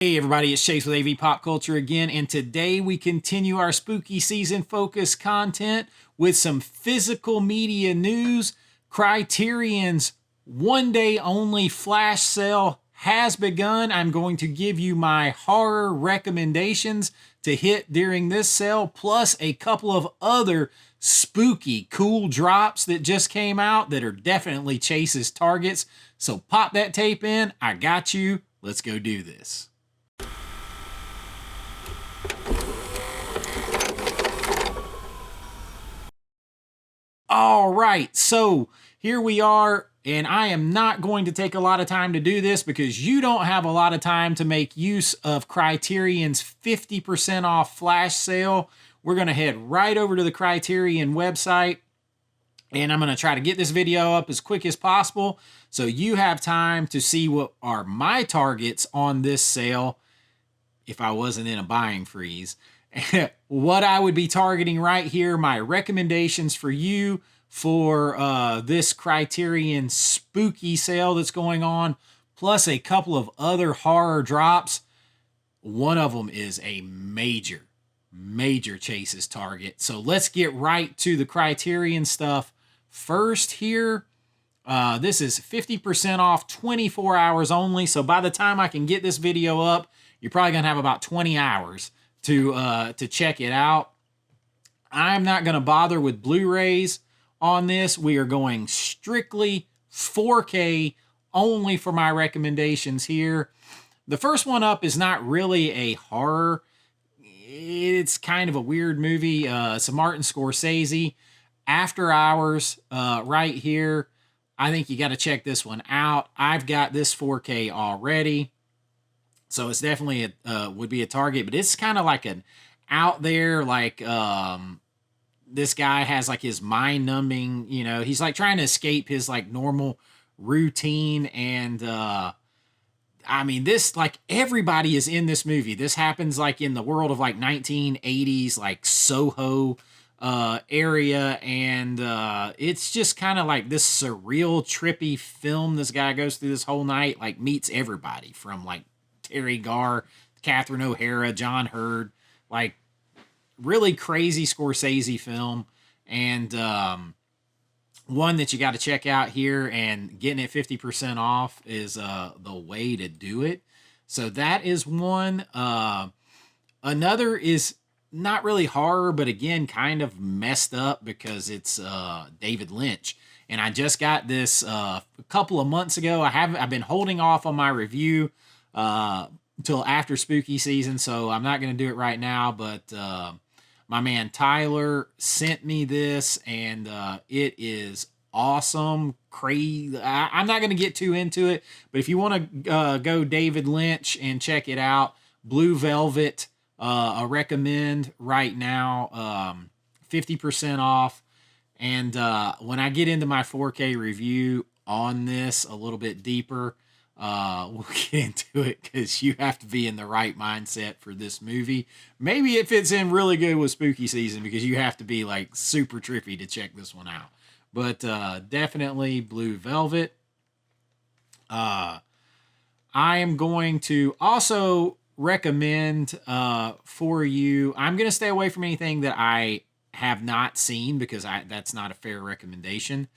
Hey everybody, it's Chase with AV Pop Culture again, and today we continue our spooky season focus content with some physical media news. Criterion's one-day only flash sale has begun. I'm going to give you my horror recommendations to hit during this sale, plus a couple of other spooky cool drops that just came out that are definitely Chase's targets. So pop that tape in. I got you. Let's go do this. All right, so here we are, and I am not going to take a lot of time to do this because you don't have a lot of time to make use of Criterion's 50% off flash sale. We're going to head right over to the Criterion website, and I'm going to try to get this video up as quick as possible so you have time to see what are my targets on this sale if I wasn't in a buying freeze. What I would be targeting right here, my recommendations for you for this Criterion spooky sale that's going on, plus a couple of other horror drops. One of them is a major Chase's target. So let's get right to the Criterion stuff first here. This is 50% off, 24 hours only. So by the time I can get this video up, you're probably going to have about 20 hours to check it out. I'm not going to bother with Blu-rays on this. We are going strictly 4K only for my recommendations here. The first one up is not really a horror. It's kind of a weird movie. It's a Martin Scorsese After Hours right here. I think you got to check this one out. I've got this 4K already, so it's definitely would be a target, but it's kind of like an out there, like this guy has like his mind numbing, he's like trying to escape his like normal routine. And I mean, this, like, everybody is in this movie. This happens like in the world of like 1980s, like Soho area. And it's just kind of like this surreal, trippy film. This guy goes through this whole night, like meets everybody from like Terry Garr, Catherine O'Hara, John Hurd, like really crazy Scorsese film. And one that you got to check out here, and getting it 50% off is the way to do it. So that is one. Another is not really horror, but again, kind of messed up because it's David Lynch. And I just got this a couple of months ago. I've been holding off on my review till after spooky season, so I'm not going to do it right now. But my man Tyler sent me this, and it is awesome. Crazy. I'm not going to get too into it, but if you want to go David Lynch and check it out, Blue Velvet, I recommend right now, 50% off. And when I get into my 4K review on this a little bit deeper, we'll get into it, because you have to be in the right mindset for this movie. Maybe it fits in really good with spooky season, because you have to be like super trippy to check this one out. But definitely Blue Velvet. I am going to also recommend for you, I'm going to stay away from anything that I have not seen, because that's not a fair recommendation.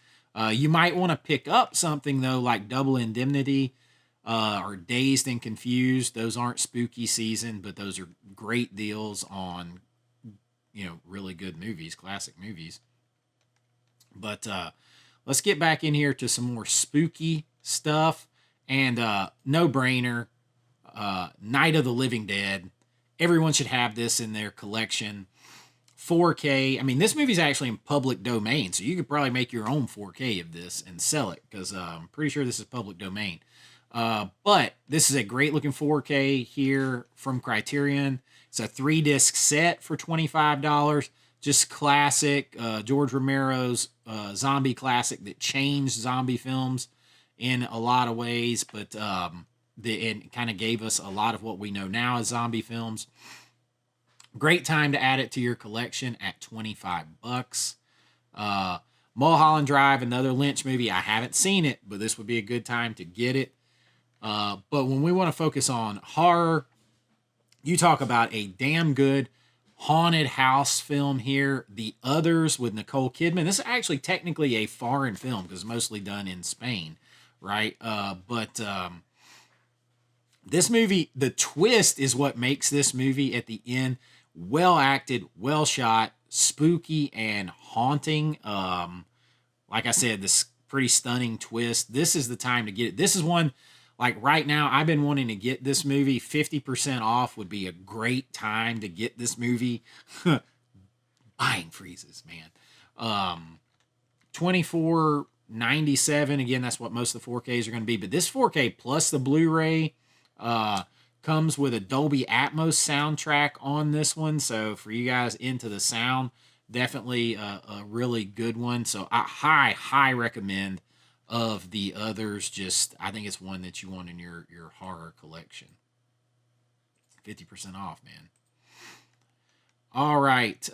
You might want to pick up something though, like Double Indemnity, or Dazed and Confused. Those aren't spooky season, but those are great deals on, really good movies, classic movies. But let's get back in here to some more spooky stuff. And no brainer, Night of the Living Dead. Everyone should have this in their collection. 4K. I mean, this movie's actually in public domain, so you could probably make your own 4K of this and sell it, because I'm pretty sure this is public domain. But this is a great looking 4K here from Criterion. It's a 3-disc set for $25. Just classic, George Romero's zombie classic that changed zombie films in a lot of ways, but it kind of gave us a lot of what we know now as zombie films. Great time to add it to your collection at $25. Mulholland Drive, another Lynch movie. I haven't seen it, but this would be a good time to get it. But when we want to focus on horror, You talk about a damn good haunted house film here. The Others with Nicole Kidman. This is actually technically a foreign film because it's mostly done in Spain, right? But this movie, the twist is what makes this movie at the end well acted, well shot, spooky, and haunting. Like I said, this pretty stunning twist. This is the time to get it. This is one, like right now, I've been wanting to get this movie. 50% off would be a great time to get this movie. Buying freezes, man. 24.97. Again, that's what most of the 4Ks are going to be. But this 4K plus the Blu-ray comes with a Dolby Atmos soundtrack on this one. So for you guys into the sound, definitely a really good one. So I high recommend of The Others. Just I think it's one that you want in your horror collection. 50% off, man. All right.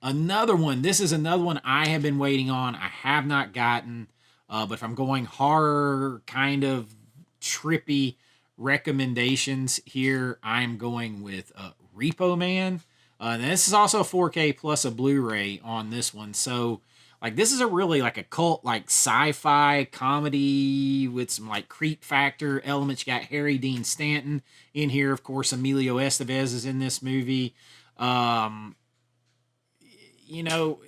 Another one. This is another one I have been waiting on. I have not gotten. But if I'm going horror kind of trippy recommendations here, I'm going with Repo Man. And this is also a 4K plus a Blu-ray on this one. So, like, this is a really like a cult, like sci-fi comedy with some like creep factor elements. You got Harry Dean Stanton in here, of course. Emilio Estevez is in this movie. You know,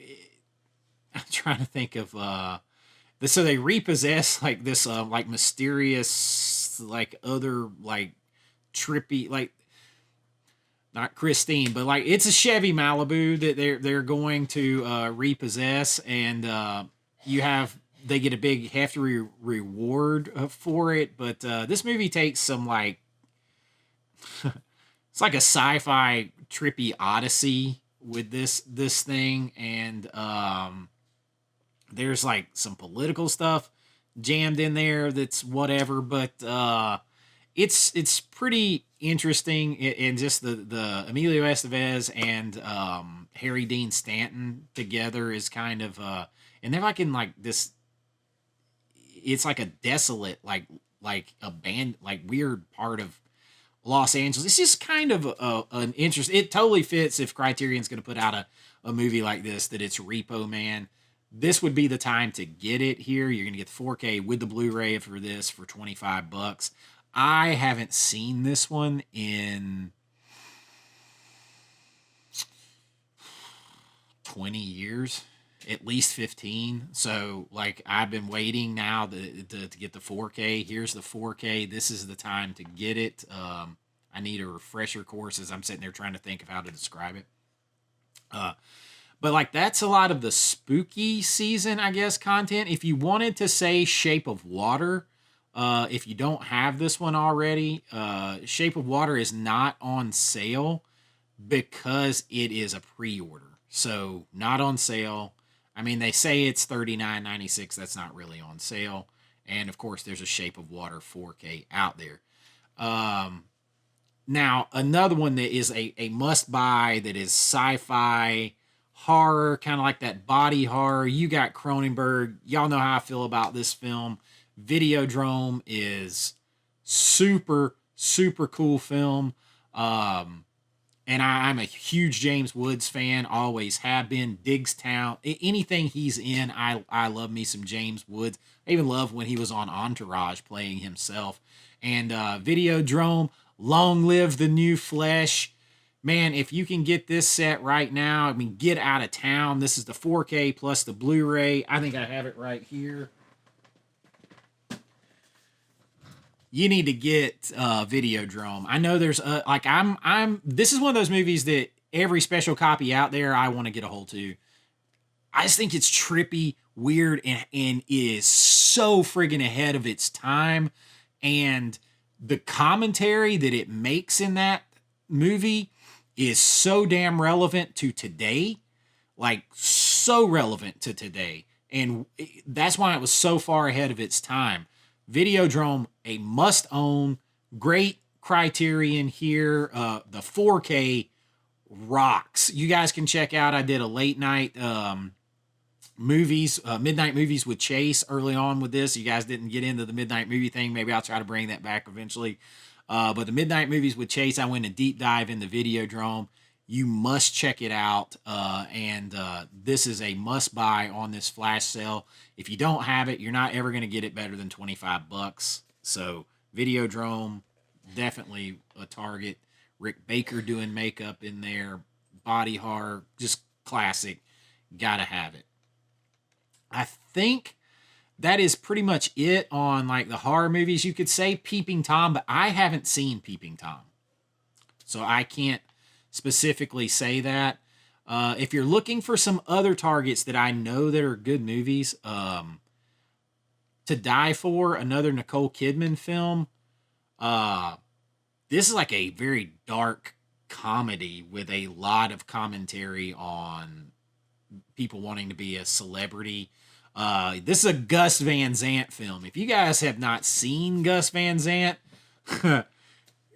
I'm trying to think of so they repossess like this like mysterious like other like trippy like not Christine, but like it's a Chevy Malibu that they're going to repossess, and they get a big hefty reward for it. But this movie takes some like it's like a sci-fi trippy odyssey with this thing, and there's like some political stuff jammed in there that's whatever, but it's pretty interesting, and just the Emilio Estevez and Harry Dean Stanton together is kind of and they're like in like this, it's like a desolate like a band like weird part of Los Angeles. It's just kind of an interest. It totally fits if Criterion's going to put out a movie like this, that it's Repo Man. This would be the time to get it here. You're going to get the 4K with the Blu-ray for this for $25. I haven't seen this one in 20 years, at least 15. So, like, I've been waiting now to get the 4K. Here's the 4K. This is the time to get it. I need a refresher course as I'm sitting there trying to think of how to describe it. But like that's a lot of the spooky season, I guess, content. If you wanted to say Shape of Water, if you don't have this one already, Shape of Water is not on sale because it is a pre-order. So not on sale. I mean, they say it's $39.96. That's not really on sale. And of course, there's a Shape of Water 4K out there. Now, another one that is a must-buy that is sci-fi horror, kind of like that body horror. You got Cronenberg. Y'all know how I feel about this film. Videodrome is super, super cool film. And I'm a huge James Woods fan, always have been. Digstown, anything he's in, I love me some James Woods. I even love when he was on Entourage playing himself. And Videodrome, long live the new flesh. Man, if you can get this set right now, I mean, get out of town. This is the 4K plus the Blu-ray. I think I have it right here. You need to get Videodrome. I know there's like this is one of those movies that every special copy out there I want to get a hold to. I just think it's trippy, weird, and is so friggin' ahead of its time. And the commentary that it makes in that movie is so damn relevant to today, like so relevant to today. And that's why it was so far ahead of its time. Videodrome, a must own, great Criterion here. The 4K rocks. You guys can check out, I did a late night midnight movies with Chase early on with this. You guys didn't get into the midnight movie thing. Maybe I'll try to bring that back eventually. But the Midnight Movies with Chase, I went a deep dive in the Videodrome. You must check it out. And this is a must buy on this flash sale. If you don't have it, you're not ever going to get it better than $25. So Videodrome, definitely a target. Rick Baker doing makeup in there, body horror, just classic. Gotta have it. I think that is pretty much it on like the horror movies. You could say Peeping Tom, but I haven't seen Peeping Tom, so I can't specifically say that. If you're looking for some other targets that I know that are good movies, To Die For, another Nicole Kidman film. This is like a very dark comedy with a lot of commentary on people wanting to be a celebrity. This is a Gus Van Sant film. If you guys have not seen Gus Van Sant,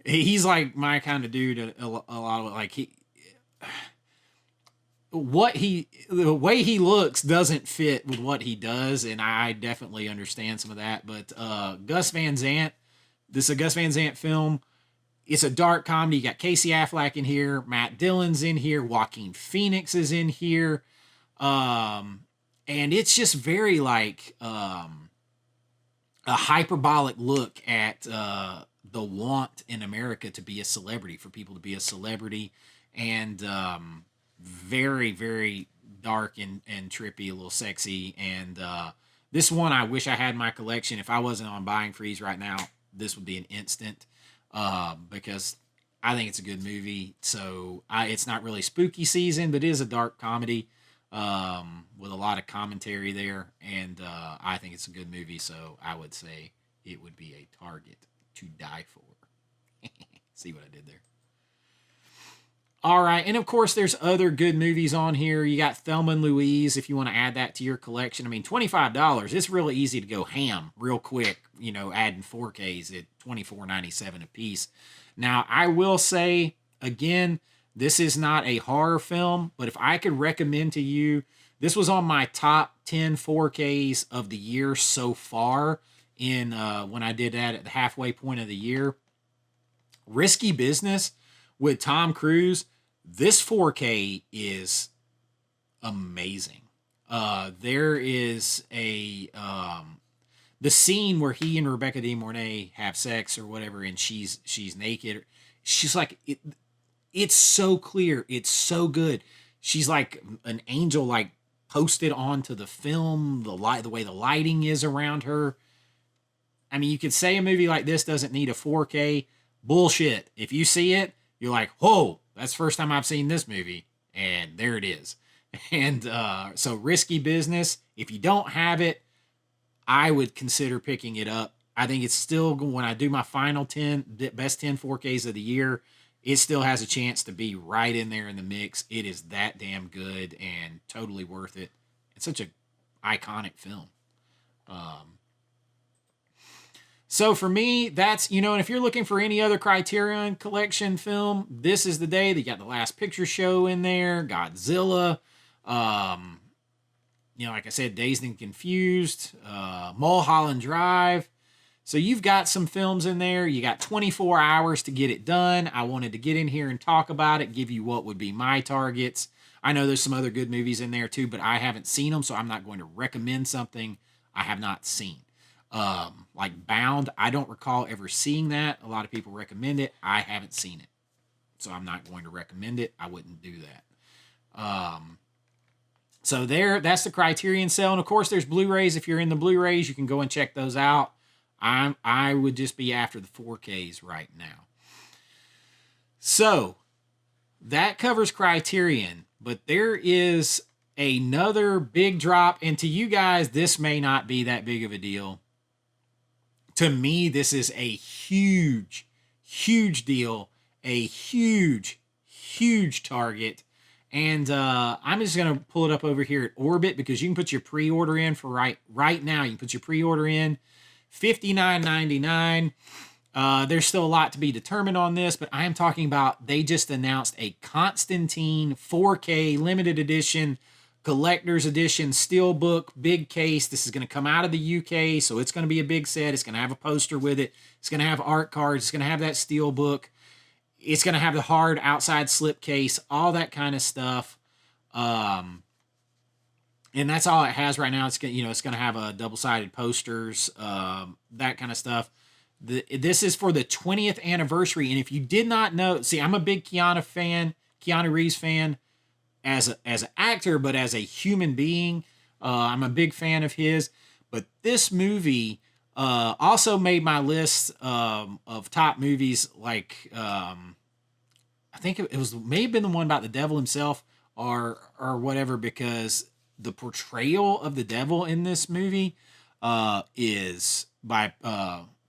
he's like my kind of dude. A lot of like the way he looks doesn't fit with what he does, and I definitely understand some of that. But Gus Van Sant, this is a Gus Van Sant film. It's a dark comedy. You got Casey Affleck in here, Matt Dillon's in here, Joaquin Phoenix is in here. And it's just very like a hyperbolic look at the want in America to be a celebrity, for people to be a celebrity, and very, very dark and trippy, a little sexy. And this one I wish I had in my collection. If I wasn't on buying freeze right now, this would be an instant, because I think it's a good movie. So it's not really spooky season, but it is a dark comedy with a lot of commentary there, and I think it's a good movie, so I would say it would be a target to die for. See what I did there? All right, and of course there's other good movies on here. You got Thelma and Louise, if you want to add that to your collection. I mean, $25, it's really easy to go ham real quick, adding 4Ks at $24.97 a piece. Now, I will say, again, this is not a horror film, but if I could recommend to you, this was on my top 10 4Ks of the year so far in when I did that at the halfway point of the year. Risky Business with Tom Cruise. This 4K is amazing. There is the scene where he and Rebecca De Mornay have sex or whatever, and she's naked. She's like it's so clear. It's so good. She's like an angel, like posted onto the film. The way the lighting is around her. I mean, you could say a movie like this doesn't need a 4K. Bullshit. If you see it, you're like, whoa, that's the first time I've seen this movie. And there it is. And so Risky Business, if you don't have it, I would consider picking it up. I think it's still, when I do my final 10, best 10 4Ks of the year, it still has a chance to be right in there in the mix. It is that damn good and totally worth it. It's such an iconic film. So for me, that's, and if you're looking for any other Criterion Collection film, this is the day. They got The Last Picture Show in there, Godzilla, like I said, Dazed and Confused, Mulholland Drive. So you've got some films in there. You got 24 hours to get it done. I wanted to get in here and talk about it, give you what would be my targets. I know there's some other good movies in there too, but I haven't seen them, so I'm not going to recommend something I have not seen. Like Bound, I don't recall ever seeing that. A lot of people recommend it. I haven't seen it, so I'm not going to recommend it. I wouldn't do that. So that's the Criterion sale. And of course there's Blu-rays. If you're in the Blu-rays, you can go and check those out. I would just be after the 4Ks right now. So that covers Criterion, but there is another big drop. And to you guys, this may not be that big of a deal. To me, this is a huge, huge deal, a huge, huge target. And I'm just going to pull it up over here at Orbit, because you can put your pre-order in for right now. You can put your pre-order in $59.99. There's still a lot to be determined on this, but I am talking about, they just announced a Constantine 4K limited edition collector's edition steelbook, big case. This is going to come out of the UK, so it's going to be a big set. It's going to have a poster with it. It's going to have art cards. It's going to have that steelbook. It's going to have the hard outside slip case, all that kind of stuff. And that's all it has right now. It's going, it's going to have a double-sided posters, that kind of stuff. This is for the 20th anniversary, and if you did not know, see, I'm a big Keanu Reeves fan, as an actor, but as a human being, I'm a big fan of his. But this movie also made my list of top movies. Like I think it was may have been the one about the devil himself, or whatever, because the portrayal of the devil in this movie is by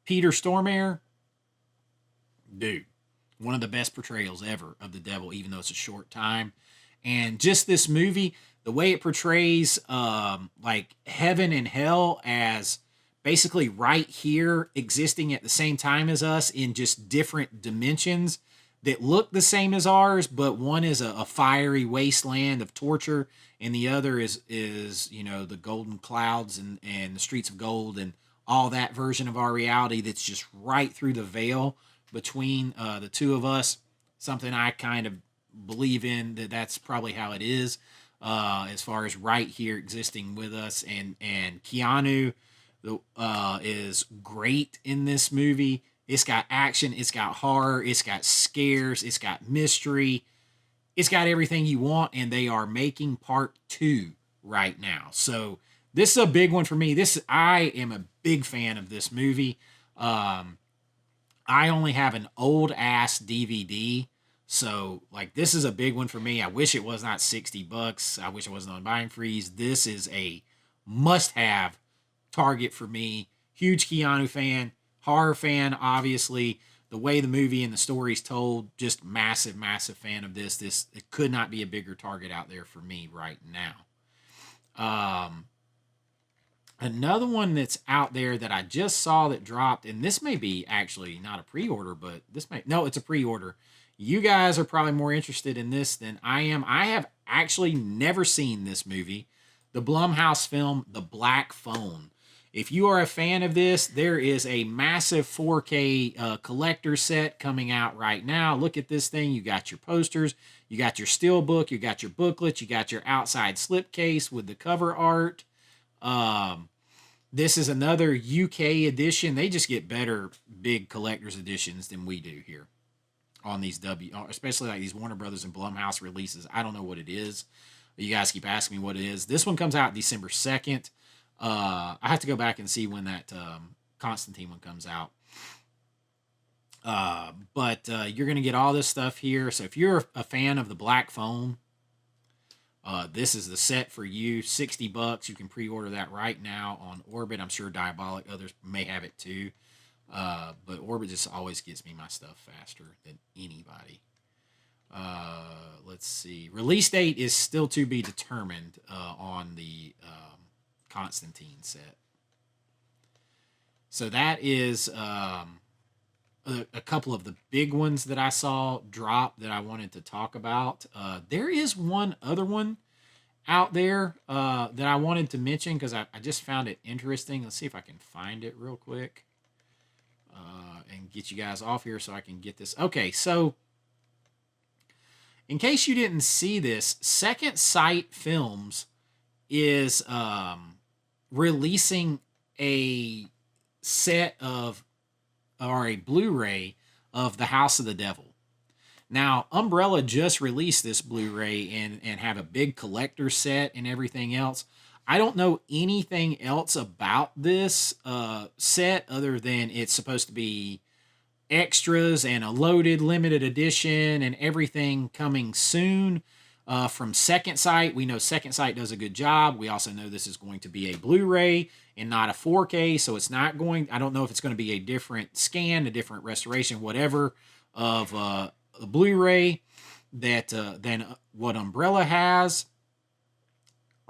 Peter Stormare. Dude, one of the best portrayals ever of the devil, even though it's a short time. And just this movie, the way it portrays like heaven and hell as basically right here existing at the same time as us in just different dimensions that look the same as ours, but one is a fiery wasteland of torture, and the other is the golden clouds and the streets of gold and all that version of our reality that's just right through the veil between the two of us. Something I kind of believe in, that's probably how it is, as far as right here existing with us. And Keanu is great in this movie. It's got action, it's got horror, it's got scares, it's got mystery, it's got everything you want, and they are making part 2 right now. So this is a big one for me. I am a big fan of this movie. I only have an old ass DVD, so like this is a big one for me. I wish it was not $60. I wish it wasn't on buying freeze. This is a must-have target for me. Huge Keanu fan, horror fan, obviously. The way the movie and the story's told, just massive, massive fan of this. It could not be a bigger target out there for me right now. Another one that's out there that I just saw that dropped, and this may be actually not a pre-order, but it's a pre-order. You guys are probably more interested in this than I am. I have actually never seen this movie. The Blumhouse film, The Black Phone. If you are a fan of this, there is a massive 4K collector set coming out right now. Look at this thing. You got your posters, you got your steelbook, you got your booklet, you got your outside slipcase with the cover art. This is another UK edition. They just get better big collector's editions than we do here on these especially like these Warner Brothers and Blumhouse releases. I don't know what it is. You guys keep asking me what it is. This one comes out December 2nd. I have to go back and see when that Constantine one comes out. But you're going to get all this stuff here. So if you're a fan of the Black Phone, this is the set for you. $60. You can pre-order that right now on Orbit. I'm sure Diabolic, others may have it too. But Orbit just always gets me my stuff faster than anybody. Let's see. Release date is still to be determined on the Constantine set. So that is a couple of the big ones that I saw drop that I wanted to talk about. There is one other one out there that I wanted to mention because I just found it interesting. Let's see if I can find it real quick and get you guys off here so I can get this. Okay, so in case you didn't see this, Second Sight Films is releasing a set of, or a Blu-ray of The House of the Devil. Now, Umbrella just released this Blu-ray and have a big collector set and everything else. I don't know anything else about this set other than it's supposed to be extras and a loaded limited edition and everything coming soon from Second Sight. We know Second Sight does a good job. We also know this is going to be a Blu-ray and not a 4K, so it's not going, I don't know if it's going to be a different scan, a different restoration, whatever, of a Blu-ray that than what Umbrella has.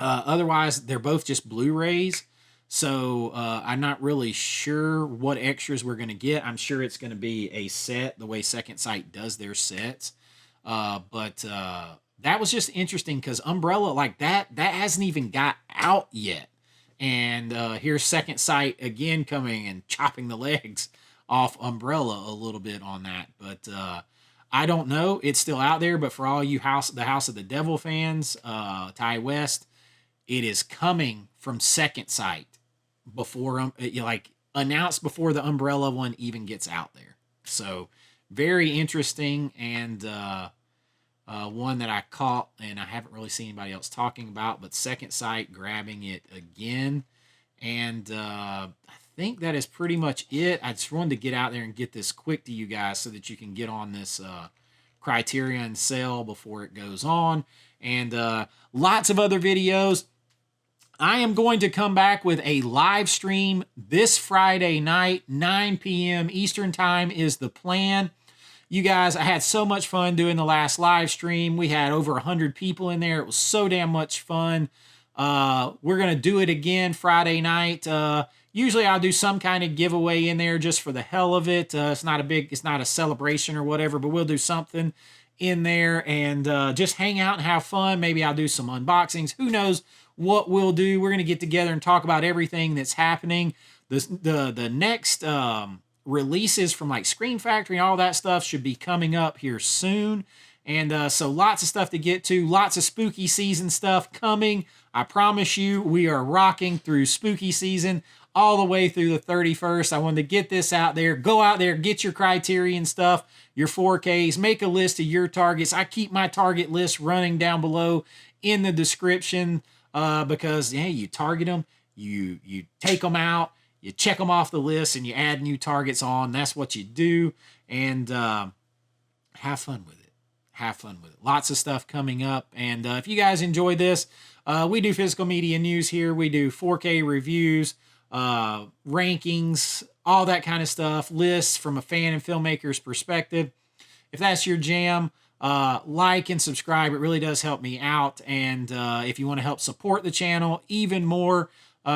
Otherwise, they're both just Blu-rays. So I'm not really sure what extras we're going to get. I'm sure it's going to be a set the way Second Sight does their sets. But that was just interesting because Umbrella, like that hasn't even got out yet. And here's Second Sight again coming and chopping the legs off Umbrella a little bit on that. But I don't know. It's still out there. But for all you the House of the Devil fans, Ty West, it is coming from Second Sight before like announced before the Umbrella one even gets out there. So very interesting, and one that I caught and I haven't really seen anybody else talking about, but Second Sight grabbing it again. And I think that is pretty much it. I just wanted to get out there and get this quick to you guys so that you can get on this Criterion sale before it goes on. And lots of other videos. I am going to come back with a live stream this Friday night, 9 p.m. Eastern Time is the plan. You guys, I had so much fun doing the last live stream. We had over 100 people in there. It was so damn much fun. We're going to do it again Friday night. Usually I'll do some kind of giveaway in there just for the hell of it. It's not a celebration or whatever, but we'll do something in there and just hang out and have fun. Maybe I'll do some unboxings. Who knows what we'll do. We're going to get together and talk about everything that's happening. The next releases from like Scream Factory and all that stuff should be coming up here soon. And so lots of stuff to get to, lots of spooky season stuff coming. I promise you, we are rocking through spooky season all the way through the 31st. I wanted to get this out there. Go out there, get your Criterion stuff, your 4Ks, make a list of your targets. I keep my target list running down below in the description because you target them, you take them out, you check them off the list, and you add new targets on. That's what you do, and have fun with it. Have fun with it. Lots of stuff coming up, and if you guys enjoy this, we do physical media news here. We do 4K reviews, rankings, all that kind of stuff, lists from a fan and filmmaker's perspective. If that's your jam, like and subscribe. It really does help me out. And if you want to help support the channel even more,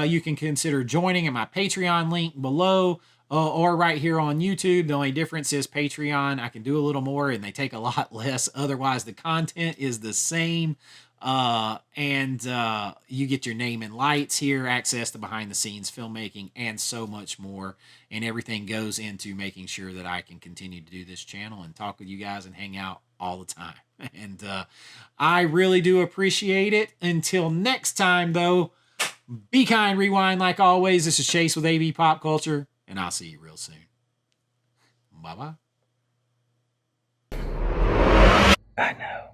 you can consider joining at my Patreon link below or right here on YouTube. The only difference is Patreon, I can do a little more and they take a lot less. Otherwise, the content is the same. And you get your name in lights here, access to behind the scenes filmmaking, and so much more. And everything goes into making sure that I can continue to do this channel and talk with you guys and hang out all the time. And I really do appreciate it. Until next time, though, be kind, rewind like always. This is Chase with AV Pop Culture, and I'll see you real soon. Bye-bye. I know.